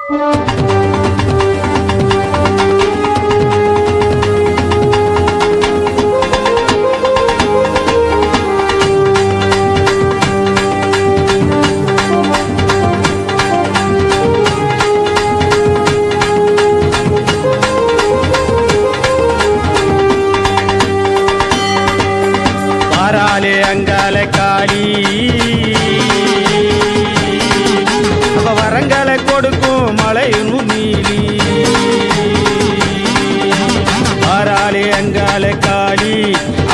வாராலே அங்கால காளி அவ வரங்களை கொடுக்கும் மலையும் நீலி. வாராலே அங்கால காளி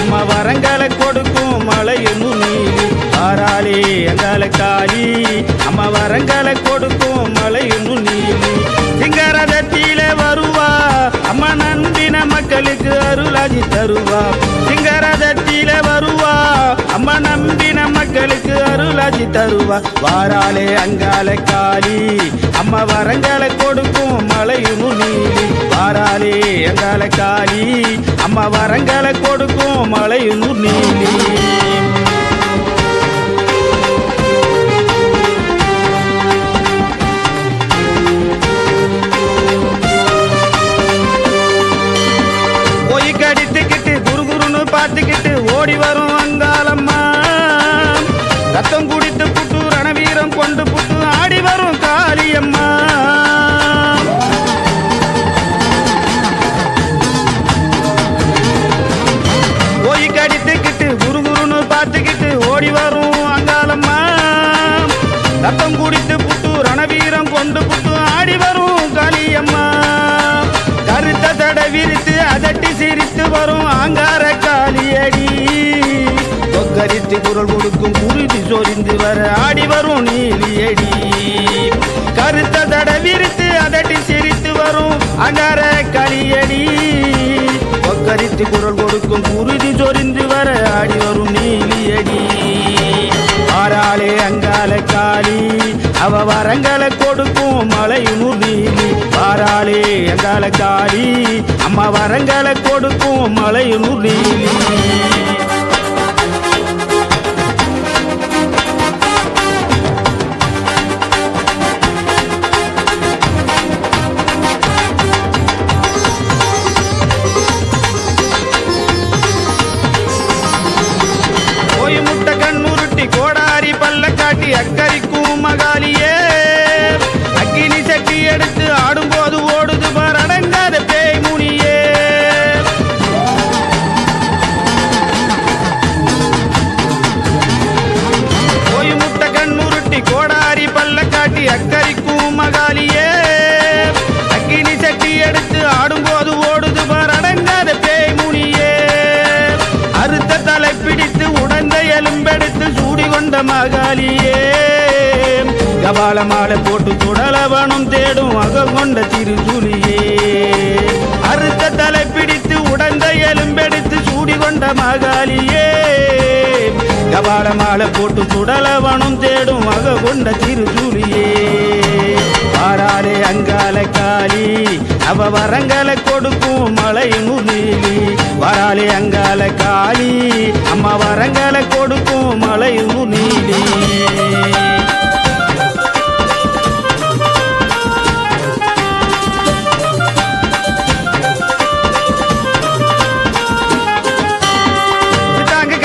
அம்மா வரங்களை கொடுக்கும் மலையும் நீலி. வாராலே அங்கால காளி அம்மா வரங்களை கொடுக்கும் மலையும் நீலி. சிங்கரதத்தில வருவா அம்மா நம்பின மக்களுக்கு அருளாஜி தருவா. சிங்கரதத்தில வருவா அம்மா நம்பின மக்களுக்கு அருளாஜி தருவா. வாராலே அங்கால காளி அம்மா வரங்களை கொடுக்கும் மலையும் நீலி. வாராலே அங்கால காளி அம்மா வரங்களை கொடுக்கும் மலையும் நீலி. கடித்துக்கிட்டு குருகுருன்னு பார்த்துக்கிட்டு ஓடி வரும் அங்காளம்மா. ரத்தம் குடித்து புட்டு ரணவீரம் கொண்டு புட்டு ஆடி வரும் காளியம்மா. போய் கடித்துக்கிட்டு குருகுருன்னு பார்த்துக்கிட்டு ஓடி வரும் அங்காளம்மா. ரத்தம் குடித்து புட்டு ரணவீரம் கொண்டு புட்டு ஆடி வரும் காளியம்மா. கருத்த தட விரித்து அதட்டி சிரித்து வரும் ஆங்கார காளியடி. கொக்கரித்து குரல் கொடுக்கும் குருதி சொரிந்து வர ஆடி வரும் நீலியடி. கருத்த தட விரித்து அதட்டி சிரித்து வரும் ஆங்கார காளியடி. கொக்கரித்து குரல் கொடுக்கும் குருதி சொரிந்து வர ஆடி வரும் நீலியடி. வாராலே அங்கால காளி அவ வரங்களை கொடுக்கும் மலையும் நீலி. வாராலே அங்கால காளி அம்மா வரங்களை கொடுக்கும் மலையும் நீலி. போய் முட்டை கண்ணுருட்டி கோடாரி பல்ல காட்டி அக்கறிக்கும் மகாலியே. அக்கினி சட்டி எடுத்து ஆடும்போது ஓடுது பார் அடங்காத பேய் முனியே. போய் முட்டை கண்ணுருட்டி கோடாரி பல்ல காட்டி அக்கறிக்கும் மகாலியே. அக்கினி சட்டி எடுத்து ஆடும்போது ஓடுது பார் அடங்காத பேய் முனியே. அறுத்த தலை பிடித்து உடந்த எலும்பெடுத்து சூடி கொண்ட மகாலியே. கபால மாலை போட்டு துடலவனும் தேடும் அக கொண்ட திருசூலியே. அறுத்த தலை பிடித்து உடந்த எலும்பெடுத்து சூடி கொண்ட மகாலியே. கபால மாலை போட்டு துடலவனும் தேடும் அக கொண்ட திருசூலியே. வாராலே அங்கால காளி அவ வரங்களை கொடுக்கும் மலையும் நீலி. வாராலே அங்கால காளி அம்மா வரங்களை கொடுக்கும் மலையும் நீலி.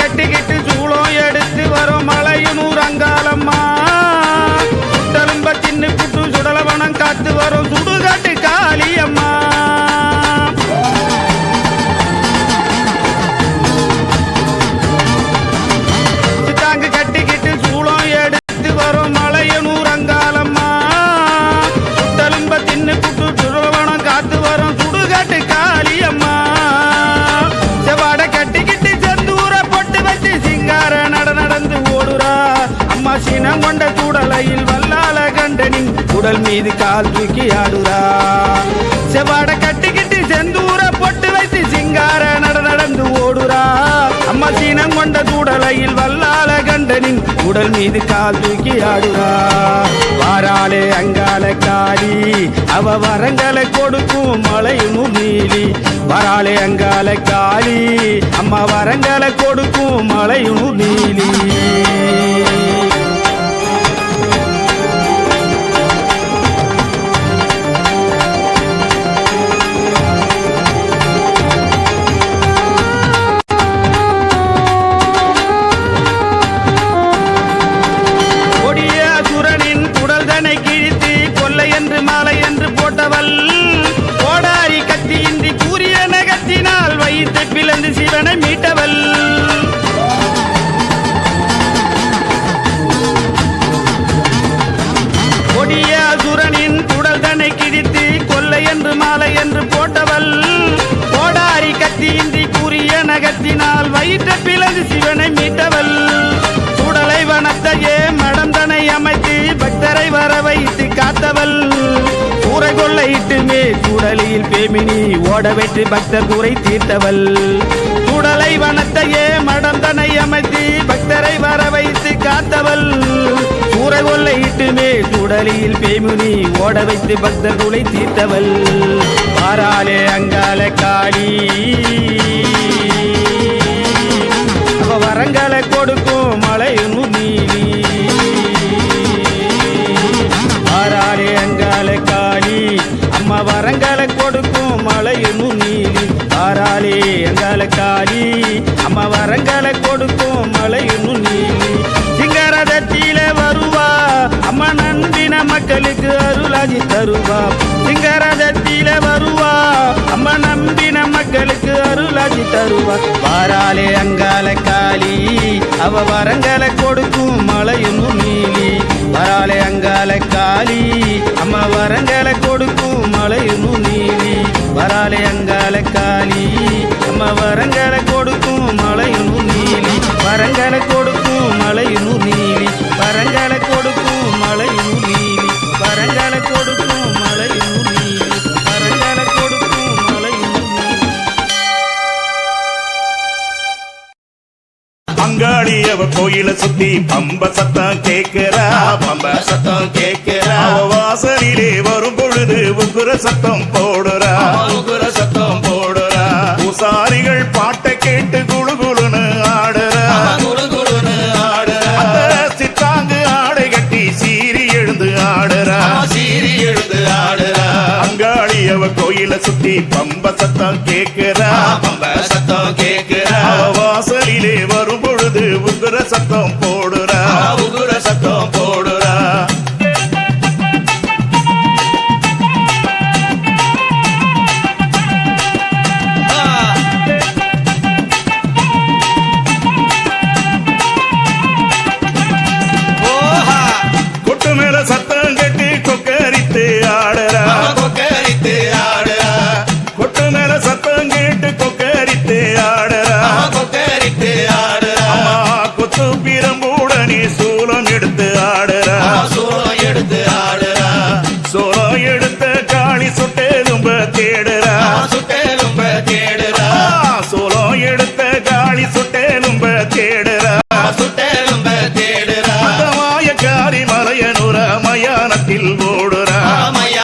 கட்டிக்கிட்டு சூளம் எடுத்து வரும் மலையும் அங்காளம்மா. சுட்டலும்ப தின்னு புட்டு சுடலவனம் காத்து வரும் சுடுகாட்டு காளியம்மா. கட்டிக்கிட்டு சூளம் எடுத்து வரும் மலையும் அங்காளம்மா. சுட்டலும்ப தின்னு புட்டு சுடலவனம் காத்து வரும் சுடுகாட்டு காளியம்மா. செவாட கட்டிக்கிட்டு செந்தூர பொட்டு வச்சு சிங்கார நடந்து ஓடுறா அம்மா. சினம் கொண்ட சூடலையில் வல்லால கண்டனின் உடல் மீது கால் தூக்கி ஆடுறா. செவாட கட்டிக்கிட்டு செந்தூர பொட்டு வைத்து சிங்கார நடந்து ஓடுறா அம்மா. சினம் கொண்ட சூடலையில் வல்லால கண்டனின் உடல் மீது கால் தூக்கி ஆடுறா. வாராலே அங்கால காளி அவ வரங்களை கொடுக்கும் மலையும் நீலி. வாராலே அங்கால காளி அம்மா வரங்களை கொடுக்கும் மலையும் நீலி. என்று மாலை என்று போட்டவள் கோடாரி கத்தியின்றி கூறிய நகத்தினால் வைத்து பிளந்து சிவனை மீட்டவள் கொடிய அசுரனின் குடல் தன்னை கிழித்து கொல்லை என்று மாலை என்று போட்டவள் கோடாரி கத்தியின்றி கூறிய நகத்தினால் வயிற்று பிளந்து சிவனை மீட்டவள் சுடலை வனத்தையே மடந்தனை அமைத்து பக்தரை வர வைத்து காத்தவள் கூரை கொள்ளையிட்டுமே சுடலில் பேமினி ஓட வைத்து பக்தர் கூரை தீர்த்தவள் சுடலை வனத்தையே மடந்தனை அமைத்து பக்தரை வர வைத்து காத்தவள் கூரை கொள்ளையிட்டுமே சுடலில் பேமினி ஓட வைத்து பக்தர் கூரை தீர்த்தவள் வாராலே அங்கால காளி வரங்களை கொடுக்கும் மலையும் நீலி ஆறாளே அங்கால காளி அம்மா வரங்களை கொடுக்கும் மலையும் நீலி ஆறாளே அங்கால காளி அம்மா வரங்களை கொடுக்கும் மலையும் நீலி சிங்கரதத்தில வருவா அம்மா நம்பின மக்களுக்கு அருளாஜி தருவா சிங்கரதத்தில வருவா அம்மா நம்பின மக்களுக்கு அருளாஜி தருவா வாராலே அங்கால காளி அவ வரங்களை கொடுக்கும் மலையும் நீலி வராலே அங்கால காளி அம்மா வரங்களை கொடுக்கும் மலையும் நீலி வராலே அங்கால காளி அம்மா வரங்களை கொடுக்கும் மலையும் நீலி வரங்களை கொடுக்கும் மலையும் நீலி வரங்களை கொடுக்கும் மலையும் நீலி வரங்களை கொடுக்கும் மலையும் நீலி வரங்களை கொடுக்கும் மலையும் நீலி அங்காளி அவ கோயில சுத்தி பம்ப சத்தம் கேட்கிறா பம்ப சத்தம் கேட்கிறா வாசலிலே வரும் பொழுது உகுர சத்தம் போடுறா உகுர சத்தம் போடுறா பூசாரிகள் பாட்டை கேட்டு குழுகுழுன்னு ஆடுறா குழுகுழுன்னு ஆடுறா சித்தாங்கு ஆடை கட்டி சீறி எழுந்து ஆடுறா சீறி எழுந்து ஆடுறா அங்காளி அவ கோயில சுத்தி பம்ப சத்தம் கேட்கிறா பம்ப சத்தம் கேட்கிறா வாசலிலே வரும் பொழுது உகுர சத்தம் போடுறா உகுர சத்தம் போடுறா கொட்டு மேல சத்தம் கட்டி கொக்கரித்து ஆடுறா கொக்கரித்து ஆடுறா கொட்டு மேல சத்தம் கேட்டு கொக்கரித்து ஆடுறா கொக்கரித்து ஆடுறா கொத்து பிரம்புடனே சூலம் எடுத்து ஆடுறா சூலம் எடுத்து ஆடுறா சூலம் எடுத்த காளி சுட்டெலும்ப தேடுறா சுட்டெலும்ப தேடுறா சூலம் எடுத்த காளி சுட்டெலும்ப தேடுறா சுட்ட